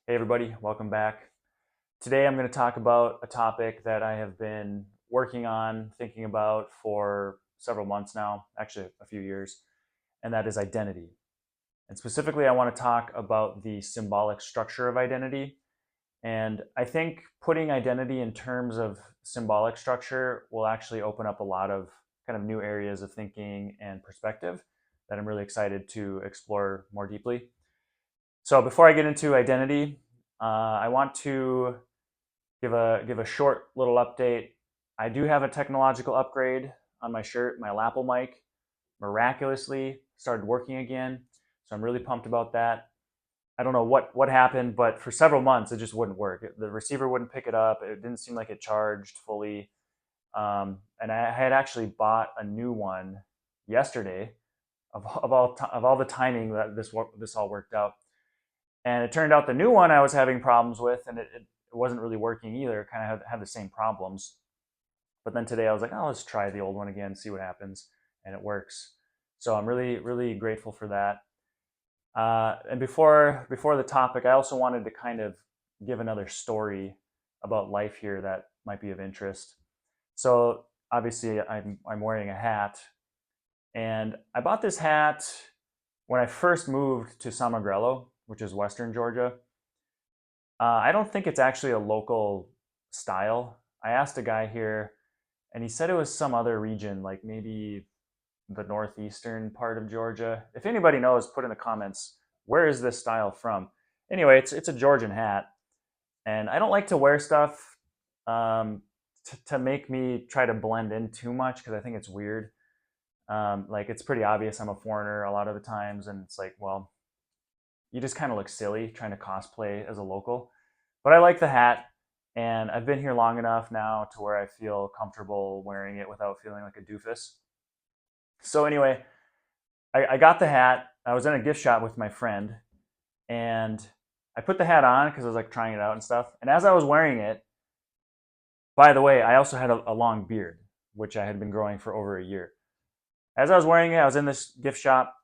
Hey everybody, welcome back. Today I'm going to talk about a topic that I have been working on, thinking about for several months now, actually a few years, and that is identity. And specifically, I want to talk about the symbolic structure of identity. And I think putting identity in terms of symbolic structure will actually open up a lot of kind of new areas of thinking and perspective that I'm really excited to explore more deeply. So before I get into identity, I want to give a short little update. I do have a technological upgrade on my shirt. My lapel mic miraculously started working again, so I'm really pumped about that. I don't know what happened, but for several months it just wouldn't work. The receiver wouldn't pick it up. It didn't seem like it charged fully, and I had actually bought a new one yesterday. Of all the timing that this all worked out. And it turned out the new one I was having problems with, and it wasn't really working either. Kind of had the same problems. But then today I was like, oh, let's try the old one again, see what happens, and it works. So I'm really grateful for that. And before the topic, I also wanted to kind of give another story about life here that might be of interest. So obviously I'm wearing a hat, and I bought this hat when I first moved to San Magrelo, which is Western Georgia. I don't think it's actually a local style. I asked a guy here, and he said it was some other region, like maybe the northeastern part of Georgia. If anybody knows, put in the comments, where is this style from? Anyway, it's a Georgian hat, and I don't like to wear stuff to make me try to blend in too much because I think it's weird. Like it's pretty obvious I'm a foreigner a lot of the times, and it's like, well, you just kind of look silly trying to cosplay as a local. But I like the hat, and I've been here long enough now to where I feel comfortable wearing it without feeling like a doofus. So anyway, I got the hat. I was in a gift shop with my friend, and I put the hat on because I was like trying it out and stuff. And as I was wearing it, by the way, I also had a long beard, which I had been growing for over a year. As I was wearing it, I was in this gift shop.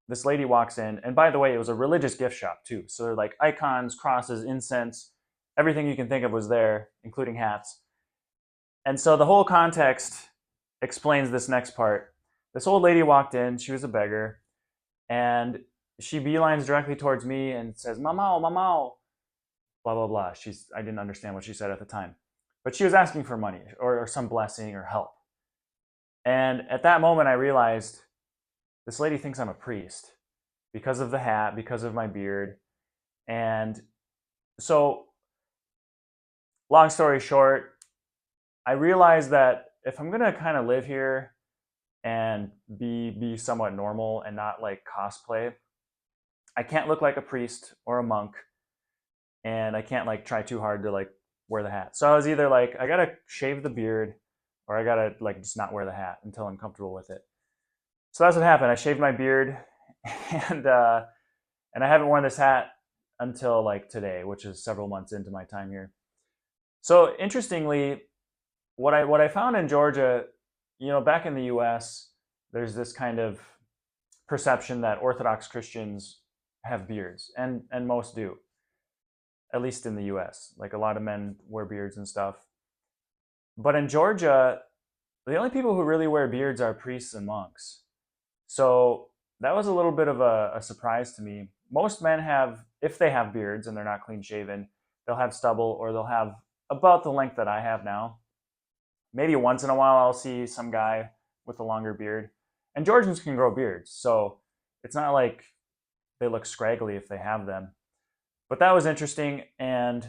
This lady walks in, and by the way, it was a religious gift shop too. So they're like icons, crosses, incense, everything you can think of was there, including hats. And so the whole context explains this next part. This old lady walked in, she was a beggar, and she beelines directly towards me and says, "Mamao, mamao," blah, blah, blah. I didn't understand what she said at the time. But she was asking for money or some blessing or help. And at that moment, I realized this lady thinks I'm a priest because of the hat, because of my beard. And so, long story short, I realized that if I'm gonna kind of live here and be somewhat normal and not like cosplay, I can't look like a priest or a monk, and I can't like try too hard to like wear the hat. So I was either like, I gotta shave the beard, or I gotta like just not wear the hat until I'm comfortable with it. So that's what happened. I shaved my beard, and and I haven't worn this hat until like today, which is several months into my time here. So interestingly, what I found in Georgia, back in the U.S., there's this kind of perception that Orthodox Christians have beards, and most do, at least in the U.S. Like a lot of men wear beards and stuff. But in Georgia, the only people who really wear beards are priests and monks. So that was a little bit of a surprise to me. Most men have, if they have beards and they're not clean shaven, they'll have stubble, or they'll have about the length that I have now. Maybe once in a while I'll see some guy with a longer beard. And Georgians can grow beards, so it's not like they look scraggly if they have them. But that was interesting, and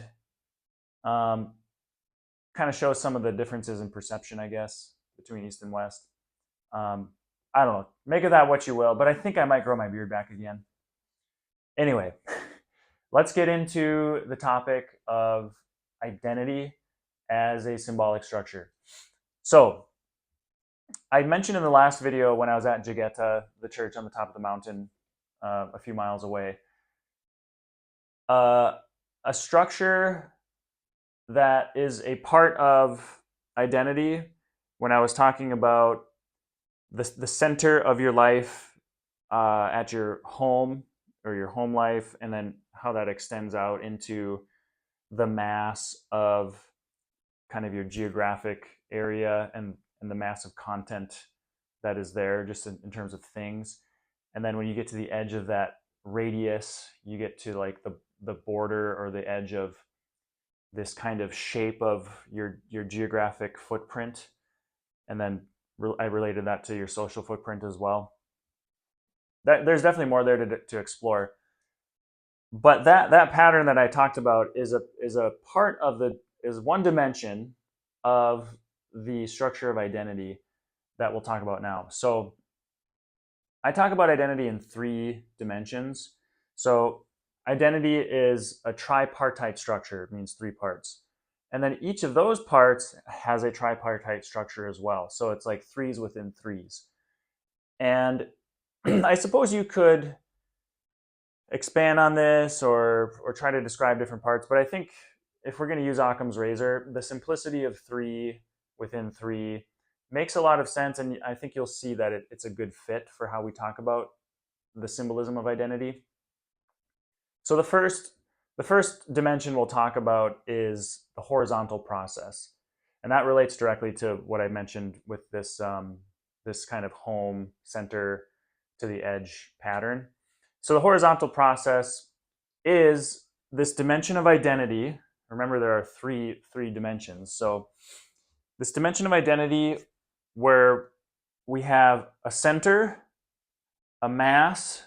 kind of shows some of the differences in perception, I guess, between East and West. I don't know. Make of that what you will, but I think I might grow my beard back again. Anyway, let's get into the topic of identity as a symbolic structure. So, I mentioned in the last video when I was at Jigetta, the church on the top of the mountain, a few miles away, a structure that is a part of identity when I was talking about the center of your life at your home or your home life, and then how that extends out into the mass of kind of your geographic area and the mass of content that is there just in terms of things. And then when you get to the edge of that radius, you get to like the border or the edge of this kind of shape of your geographic footprint. And then I related that to your social footprint as well. There's definitely more there to explore. But that pattern that I talked about is a part of is one dimension of the structure of identity that we'll talk about now. So I talk about identity in 3 dimensions. So identity is a tripartite structure. It means 3 parts. And then each of those parts has a tripartite structure as well. So it's like 3s within 3s. And I suppose you could expand on this or try to describe different parts, but I think if we're going to use Occam's razor, the simplicity of 3 within 3 makes a lot of sense, and I think you'll see that it's a good fit for how we talk about the symbolism of identity. So the first dimension we'll talk about is the horizontal process, and that relates directly to what I mentioned with this this kind of home center to the edge pattern. So the horizontal process is this dimension of identity. Remember, there are three dimensions. So this dimension of identity where we have a center, a mass,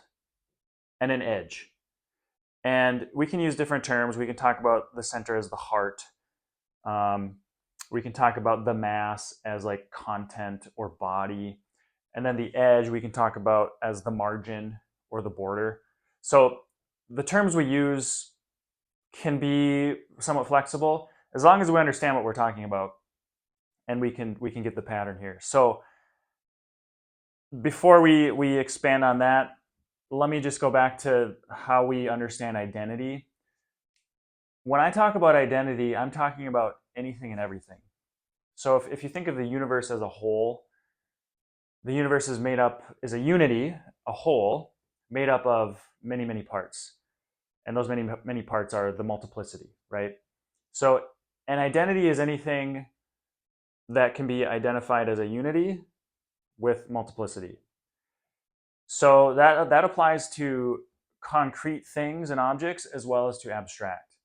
and an edge. And we can use different terms. We can talk about the center as the heart. We can talk about the mass as like content or body. And then the edge we can talk about as the margin or the border. So the terms we use can be somewhat flexible as long as we understand what we're talking about, and we can get the pattern here. So before we expand on that, let me just go back to how we understand identity. When I talk about identity, I'm talking about anything and everything. So if you think of the universe as a whole, the universe is a unity, a whole, made up of many, many parts. And those many, many parts are the multiplicity, right? So an identity is anything that can be identified as a unity with multiplicity. So that applies to concrete things and objects as well as to abstract.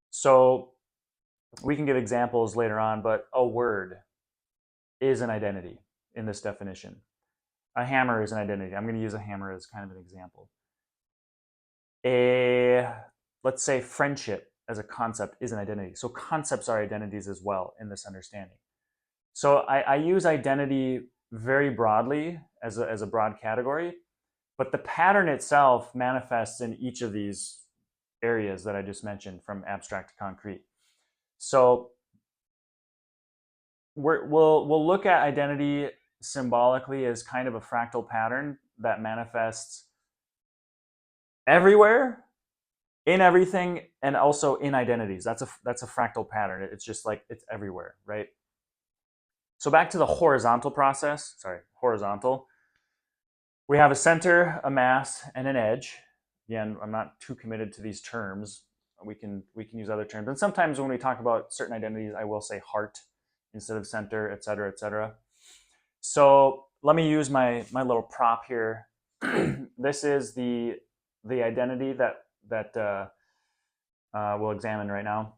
So we can give examples later on, but a word is an identity in this definition. A hammer is an identity. I'm going to use a hammer as kind of an example. Let's say friendship as a concept is an identity. So concepts are identities as well in this understanding. So I use identity very broadly as a broad category, but the pattern itself manifests in each of these areas that I just mentioned, from abstract to concrete. So we'll look at identity symbolically as kind of a fractal pattern that manifests everywhere, in everything, and also in identities. That's a fractal pattern. It's just like it's everywhere, right? So back to the horizontal process. Horizontal. We have a center, a mass, and an edge. Again, I'm not too committed to these terms. We can use other terms. And sometimes when we talk about certain identities, I will say heart instead of center, et cetera, et cetera. So let me use my little prop here. This is the identity that we'll examine right now.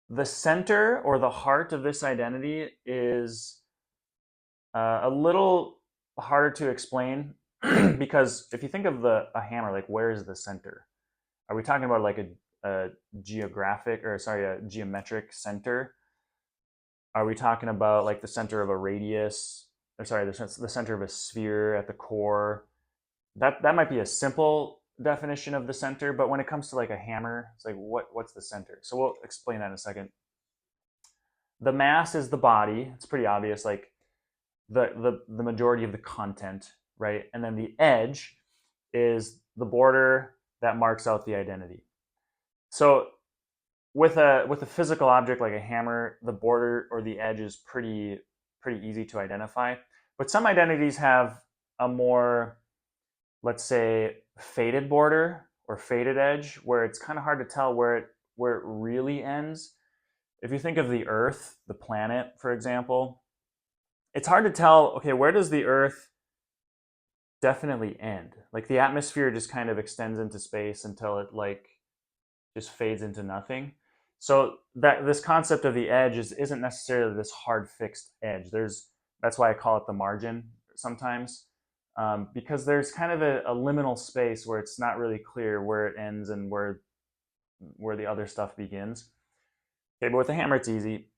The center or the heart of this identity is a little harder to explain because if you think of a hammer, like where is the center? Are we talking about like a geometric center? Are we talking about like the center of a radius? Or the center of a sphere at the core? That might be a simple definition of the center, but when it comes to like a hammer, it's like what's the center? So we'll explain that in a second. The mass is the body. It's pretty obvious, like the majority of the content, right? And then the edge is the border that marks out the identity. So with a physical object like a hammer, the border or the edge is pretty easy to identify. But some identities have a more, let's say, faded border or faded edge, where it's kind of hard to tell where it really ends. If you think of the Earth, the planet, for example, it's hard to tell, okay, where does the Earth definitely end? Like the atmosphere just kind of extends into space until it like just fades into nothing. So that this concept of the edge isn't necessarily this hard fixed edge. That's why I call it the margin sometimes, because there's kind of a liminal space where it's not really clear where it ends and where the other stuff begins. Okay, but with the hammer it's easy.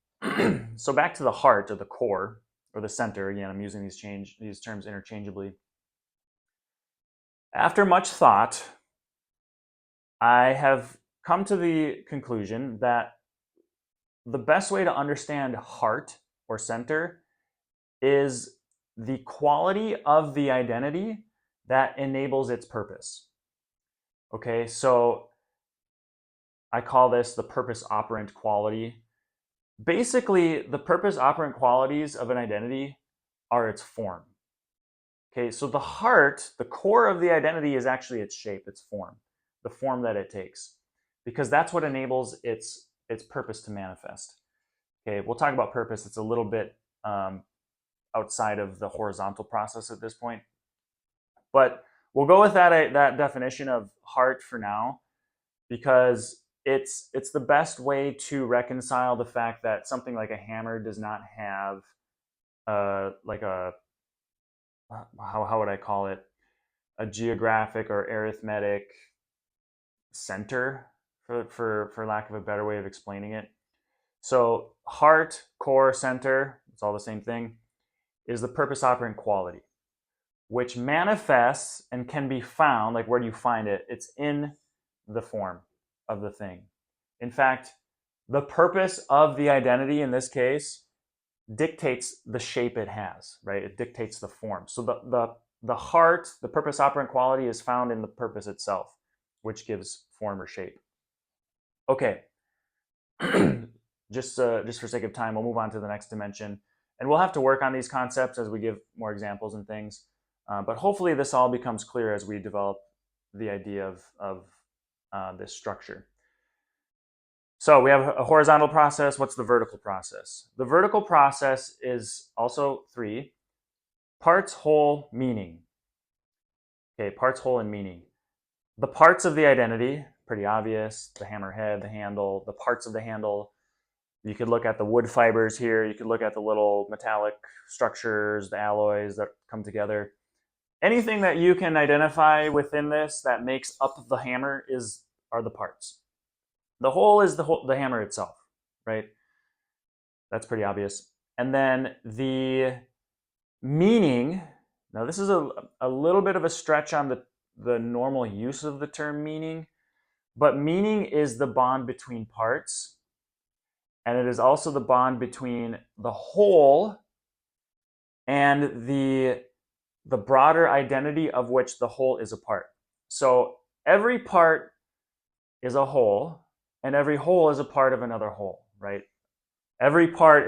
So back to the heart or the core or the center. Again, I'm using these terms interchangeably. After much thought, I have come to the conclusion that the best way to understand heart or center is the quality of the identity that enables its purpose. Okay, so I call this the purpose operant quality. Basically, the purpose operant qualities of an identity are its form. Okay, so the heart, the core of the identity is actually its shape, its form, the form that it takes, because that's what enables its purpose to manifest. Okay, we'll talk about purpose. It's a little bit outside of the horizontal process at this point, but we'll go with that definition of heart for now, because it's the best way to reconcile the fact that something like a hammer does not have like a how would I call it, a geographic or arithmetic center, for lack of a better way of explaining it. So heart, core, center, it's all the same thing, is the purpose operant quality, which manifests and can be found. Like, where do you find it? It's in the form of the thing. In fact, the purpose of the identity in this case dictates the shape it has, right? It dictates the form. So the heart, the purpose operant quality, is found in the purpose itself, which gives form or shape. Okay, just for sake of time, we'll move on to the next dimension, and we'll have to work on these concepts as we give more examples and things. But hopefully this all becomes clear as we develop the idea of this structure. So we have a horizontal process. What's the vertical process? The vertical process is also 3: parts, whole, meaning. Okay, parts, whole, and meaning. The parts of the identity, pretty obvious: the hammer head, the handle, the parts of the handle. You could look at the wood fibers here. You could look at the little metallic structures, the alloys that come together. Anything that you can identify within this that makes up the hammer are the parts. The whole is the hammer itself, right? That's pretty obvious. And then the meaning, now this is a little bit of a stretch on the normal use of the term meaning, but meaning is the bond between parts, and it is also the bond between the whole and the broader identity of which the whole is a part. So every part is a whole, and every whole is a part of another whole, right? Every part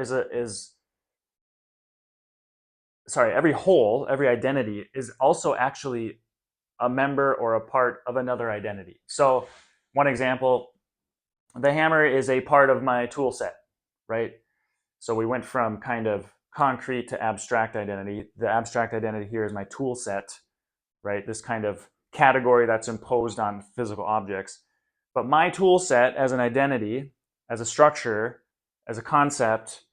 every whole, every identity is also actually a member or a part of another identity. So one example, the hammer is a part of my tool set, right? So we went from kind of concrete to abstract identity. The abstract identity here is my tool set, right? This kind of category that's imposed on physical objects. But my tool set as an identity, as a structure, as a concept,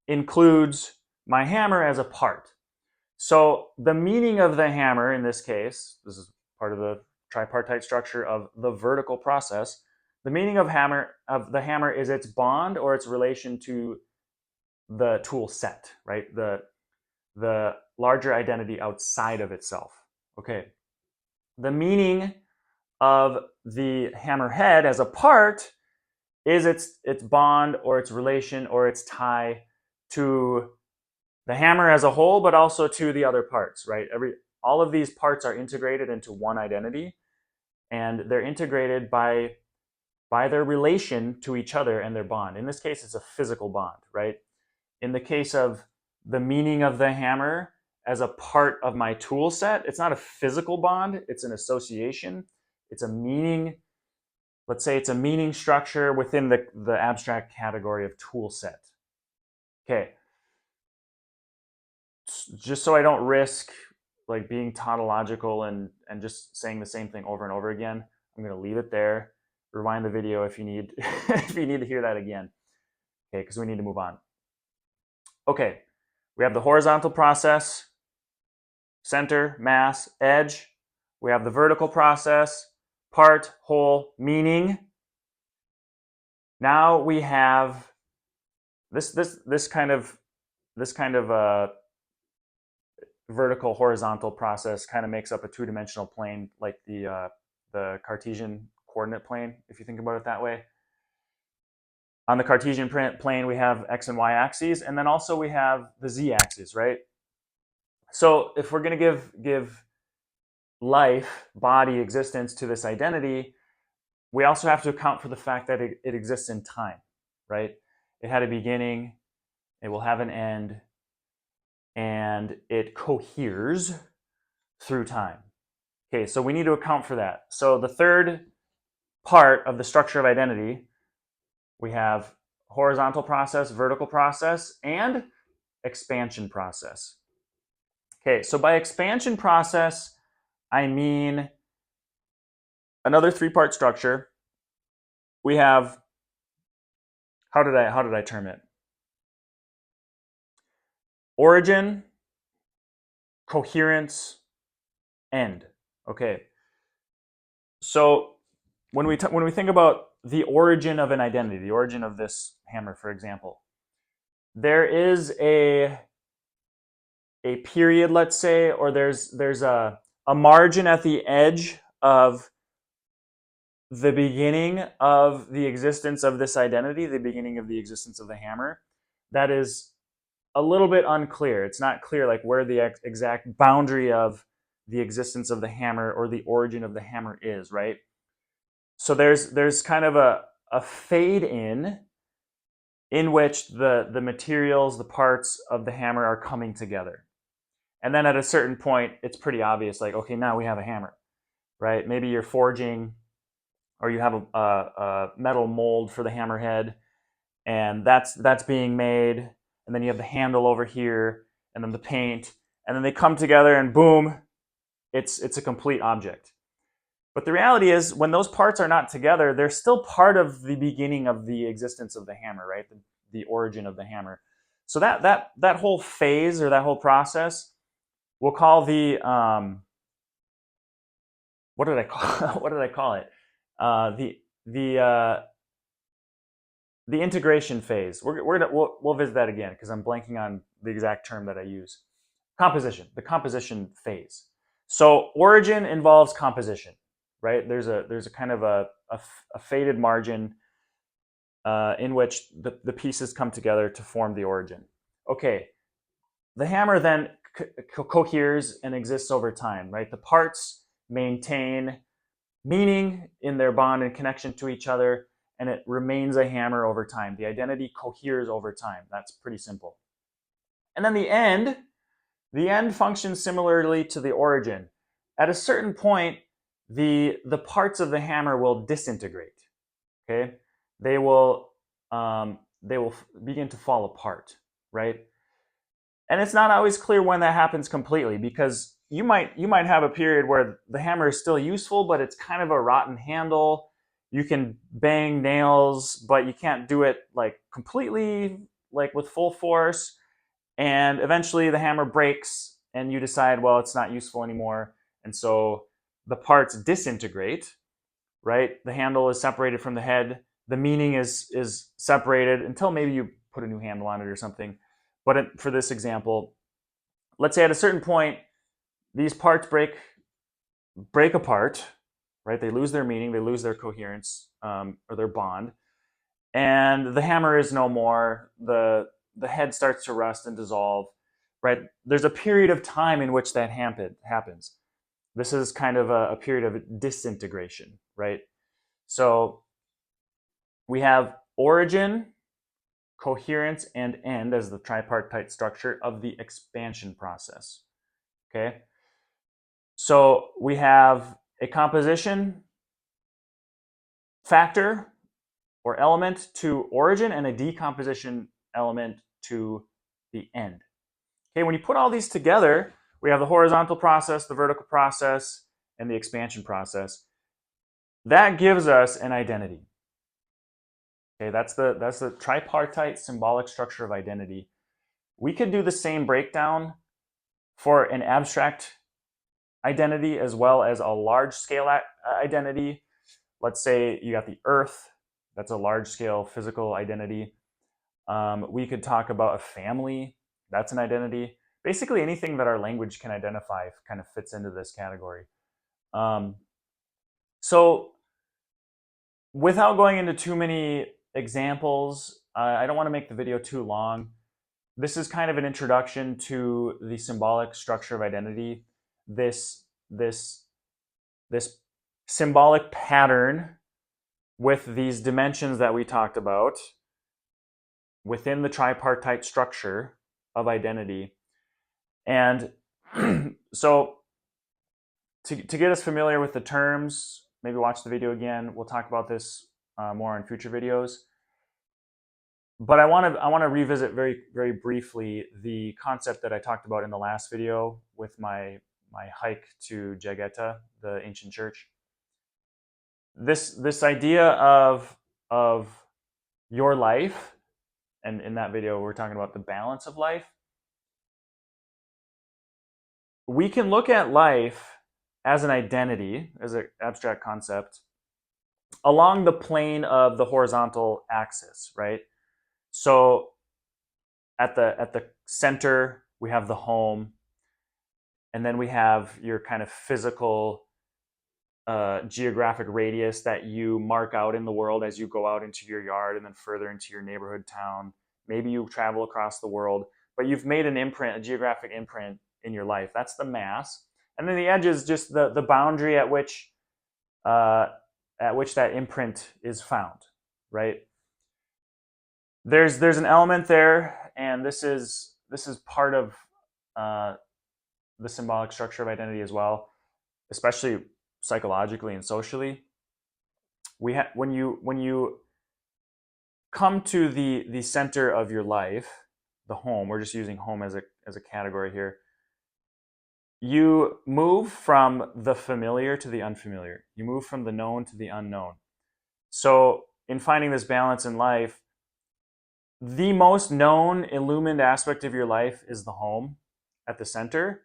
includes my hammer as a part. So the meaning of the hammer in this case, this is part of the tripartite structure of the vertical process, the meaning of the hammer is its bond or its relation to the tool set, right? The larger identity outside of itself. Okay. The meaning of the hammer head as a part is its bond or its relation or its tie to the hammer as a whole, but also to the other parts, right? All of these parts are integrated into one identity, and they're integrated by their relation to each other and their bond. In this case, it's a physical bond, right? In the case of the meaning of the hammer as a part of my tool set, it's not a physical bond, it's an association. It's a meaning, let's say it's a meaning structure within the abstract category of tool set. Okay. Just so I don't risk like being tautological and just saying the same thing over and over again, I'm going to leave it there. Rewind the video if you need if you need to hear that again. Okay, because we need to move on. Okay, we have the horizontal process, center, mass, edge. We have the vertical process, part, whole, meaning. Now we have this kind of vertical horizontal process kind of makes up a two-dimensional plane, like the Cartesian coordinate plane, if you think about it that way. On the Cartesian plane, we have x and y axes, and then also we have the z axis, right? So if we're going to give life, body, existence to this identity, we also have to account for the fact that it exists in time, right? It had a beginning, it will have an end, and it coheres through time. Okay, so we need to account for that. So the third part of the structure of identity, we have horizontal process, vertical process, and expansion process. Okay, so by expansion process, I mean another three-part structure. We have, how did I term it? Origin, coherence, end. Okay. So when we think about the origin of an identity, the origin of this hammer, for example, there is a period, let's say, or there's a margin at the edge of the beginning of the existence of this identity, the beginning of the existence of the hammer, that is a little bit unclear. It's not clear like where the exact boundary of the existence of the hammer or the origin of the hammer is, right? So there's kind of a fade in which the materials, the parts of the hammer are coming together. And then at a certain point, it's pretty obvious, like, okay, now we have a hammer, right? Maybe you're forging or you have a metal mold for the hammerhead, and that's being made, and then you have the handle over here, and then the paint, and then they come together and boom, it's a complete object. But the reality is, when those parts are not together, they're still part of the beginning of the existence of the hammer, right? The origin of the hammer. So that whole phase or that whole process, we'll call the what did I call it? The integration phase. We'll visit that again because I'm blanking on the exact term that I use. Composition, the composition phase. So origin involves composition, right? There's a kind of a faded margin in which the pieces come together to form the origin. Okay, the hammer then coheres and exists over time, right? The parts maintain meaning in their bond and connection to each other, and it remains a hammer over time. The identity coheres over time. That's pretty simple. And then the end functions similarly to the origin. At a certain point, the parts of the hammer will disintegrate. Okay, they will begin to fall apart, right? And it's not always clear when that happens completely, because you might have a period where the hammer is still useful, but it's kind of a rotten handle. You can bang nails, but you can't do it like completely, like with full force. And eventually the hammer breaks and you decide, well, it's not useful anymore. And so the parts disintegrate, right? The handle is separated from the head. The meaning is separated until maybe you put a new handle on it or something. But for this example, let's say at a certain point, these parts break apart, right? They lose their meaning, they lose their coherence or their bond, and the hammer is no more. The head starts to rust and dissolve, right? There's a period of time in which that happens. This is kind of a period of disintegration, right? So we have origin, coherence, and end as the tripartite structure of the expansion process. Okay, so we have a composition, factor or element to origin and a decomposition element to the end. Okay, when you put all these together, we have the horizontal process, the vertical process, and the expansion process. That gives us an identity. Okay, that's the tripartite symbolic structure of identity. We could do the same breakdown for an abstract identity as well as a large scale identity. Let's say you got the earth, that's a large scale physical identity. We could talk about a family, that's an identity. Basically anything that our language can identify kind of fits into this category. So without going into too many examples, I don't want to make the video too long. This is kind of an introduction to the symbolic structure of identity. This symbolic pattern with these dimensions that we talked about within the tripartite structure of identity. And so to get us familiar with the terms, maybe watch the video again. We'll talk about this more in future videos. But I want to revisit very briefly the concept that I talked about in the last video with my hike to Jagetta, the ancient church. This idea of your life, and in that video we're talking about the balance of life. We can look at life as an identity, as an abstract concept, along the plane of the horizontal axis, right? So at the center, we have the home, and then we have your kind of physical geographic radius that you mark out in the world as you go out into your yard and then further into your neighborhood town. Maybe you travel across the world, but you've made an imprint, a geographic imprint in your life. That's the mass. And then the edge is just the boundary at which that imprint is found, right? There's an element there, and this is part of the symbolic structure of identity as well, especially psychologically and socially. When you come to the center of your life, the home, we're just using home as a category here, you move from the familiar to the unfamiliar. You move from the known to the unknown. So in finding this balance in life, the most known illumined aspect of your life is the home at the center.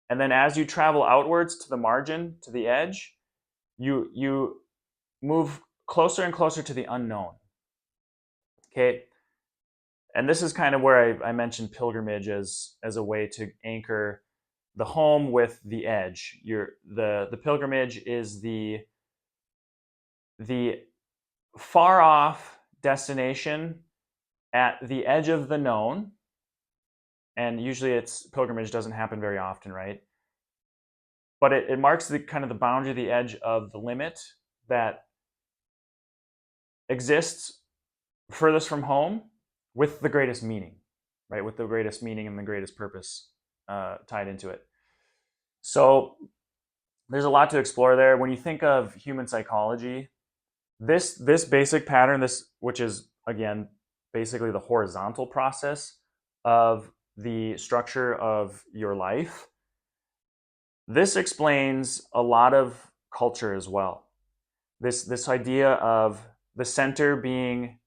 And then as you travel outwards to the margin, to the edge, you move closer and closer to the unknown. Okay. And this is kind of where I mentioned pilgrimage as a way to anchor the home with the edge. The pilgrimage is the far off destination at the edge of the known, and usually pilgrimage doesn't happen very often, right? But it marks the kind of the boundary, the edge of the limit that exists furthest from home with the greatest meaning, right? With the greatest meaning and the greatest purpose tied into it. So there's a lot to explore there. When you think of human psychology, this basic pattern, which is again basically the horizontal process of the structure of your life, this explains a lot of culture as well. This idea of the center being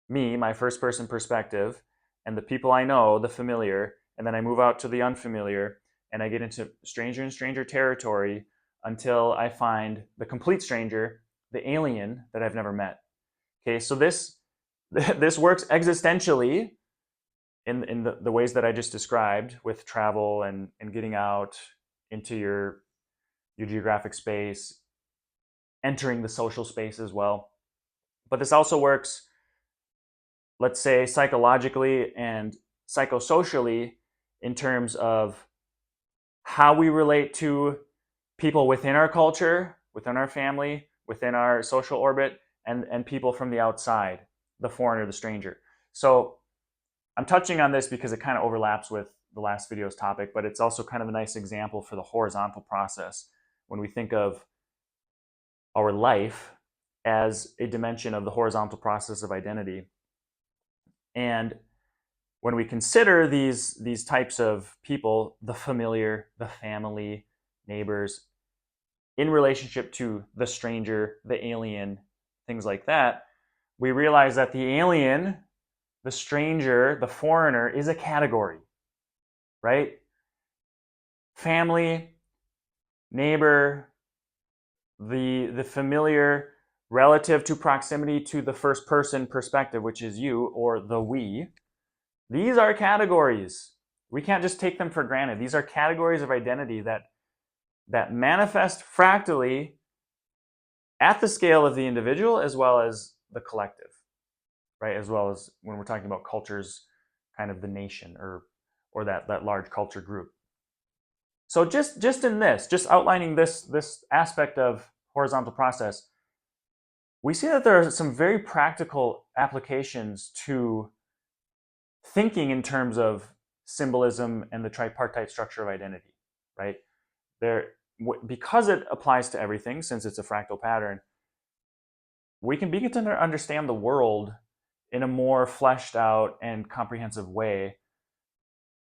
me, my first person perspective, and the people I know, the familiar, and then I move out to the unfamiliar, and I get into stranger and stranger territory until I find the complete stranger, the alien that I've never met. Okay, so this works existentially in the ways that I just described, with travel and getting out into your geographic space, entering the social space as well. But this also works, let's say, psychologically and psychosocially in terms of how we relate to people within our culture, within our family, within our social orbit, and people from the outside, the foreigner, the stranger. So I'm touching on this because it kind of overlaps with the last video's topic, but it's also kind of a nice example for the horizontal process. When we think of our life, as a dimension of the horizontal process of identity. And when we consider these types of people, the familiar, the family, neighbors, in relationship to the stranger, the alien, things like that, we realize that the alien, the stranger, the foreigner is a category, right? Family, neighbor, the familiar relative to proximity to the first person perspective, which is you or the we. These are categories. We can't just take them for granted. These are categories of identity that manifest fractally at the scale of the individual as well as the collective, right? As well as when we're talking about cultures, kind of the nation or that large culture group. So just in this, just outlining this aspect of horizontal process, we see that there are some very practical applications to thinking in terms of symbolism and the tripartite structure of identity, right? Because it applies to everything, since it's a fractal pattern, we can begin to understand the world in a more fleshed out and comprehensive way.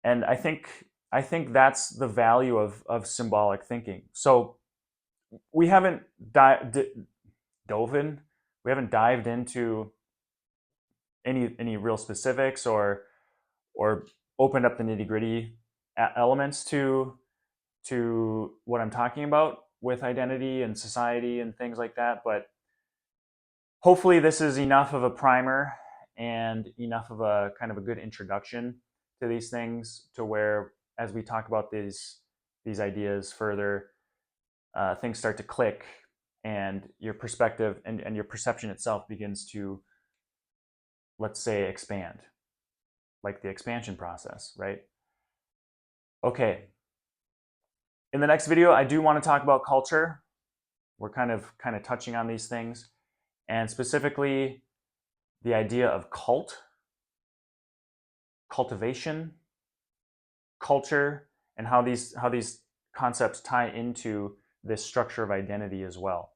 And I think that's the value of symbolic thinking. So we haven't dived into any real specifics or opened up the nitty-gritty elements to what I'm talking about with identity and society and things like that. But hopefully this is enough of a primer and enough of a kind of a good introduction to these things, to where as we talk about these ideas further, things start to click and your perspective and your perception itself begins to, let's say, expand, like the expansion process, right? Okay. In the next video, I do want to talk about culture. We're kind of touching on these things, and specifically the idea of cultivation, culture, and how these concepts tie into this structure of identity as well.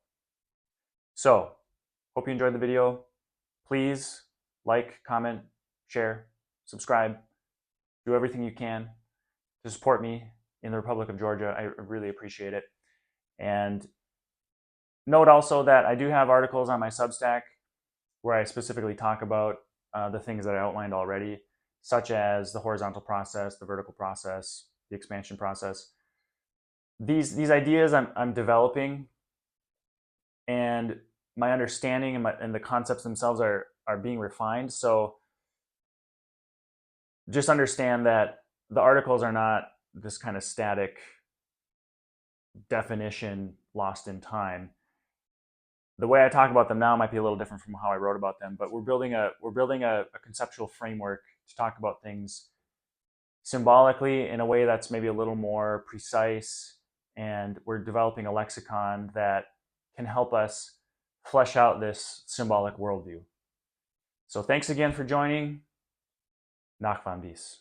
So, hope you enjoyed the video. Please like, comment, share, subscribe, do everything you can to support me in the Republic of Georgia. I really appreciate it. And note also that I do have articles on my Substack where I specifically talk about the things that I outlined already, such as the horizontal process, the vertical process, the expansion process. These ideas I'm developing, and my understanding and the concepts themselves are being refined. So just understand that the articles are not this kind of static definition lost in time. The way I talk about them now might be a little different from how I wrote about them, but we're building a conceptual framework to talk about things symbolically in a way that's maybe a little more precise, and we're developing a lexicon that can help us flesh out this symbolic worldview. So thanks again for joining. Nach van Bies.